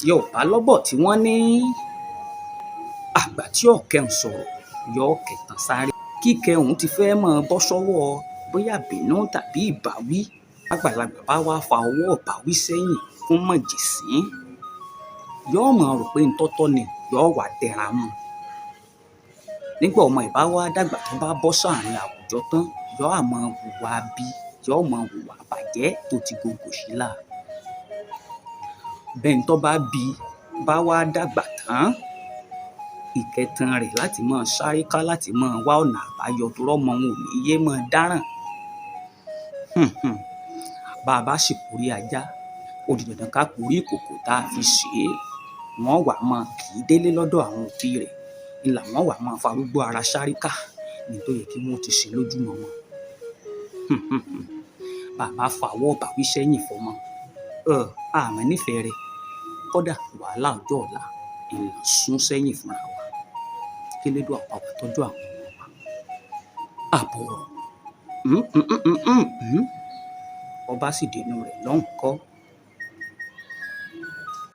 Yorùbá lọ́bọ̀ tí wọ́n ní àgbà tí ọ̀kẹ́ ń sọ̀rọ̀ yọ kẹtàn sáré. Kíkẹ́ òun ti fẹ́ mọ́ bọ́ sọ́wọ́ bóyá bínú tàbí ìbáwí. Àgbàlagbà bá wá fa ọwọ́ ìbáwí sẹ́yìn fún mọ̀jẹ̀sín. Yóò mọ̀ rò pé ntọ́tọ́ ni yóò wà tẹra mọ́. Nígbà ọmọ ìbá wá dàgbà tó bá bọ́ sáàrin àwùjọ tán yóò àmọ́ hùwà bí yóò mọ̀ hùwà bàjẹ́ tó ti gògò sílà. Bẹ́ẹ̀ ni tó bá bí bá wá dàgbà tán ìkẹtàn rẹ̀ láti máa sáré ká láti máa wá ọ̀nà àbáyọ tó rọ́mọ wọn ò ní yé máa dáràn. Bá a bá sì kórí ajá ó di dandan ká kórí ìkòkò tá a fi sè é. Wọ́n wà máa kì í délé lọ́dọ̀ àwọn òbí rẹ̀ ni làwọn wà máa farúgbó ara sáré ká ní tó yẹ kí wọ́n ti ṣe lójúmọ́ wọn. Bàbá fàwọ́ bàwí sẹ́yìn fọmọ àmọ́ nífẹ̀ẹ́ rẹ̀ kódà wàhálà ọjọ́ ọ̀la ìlànà sún sẹ́yìn fúnra wa. Kí ló dé àpapọ̀ tọ́jú àwọn ọmọ wa àbọ̀rọ̀ ọba sì dènà rẹ̀ lọ́hùn kọ́.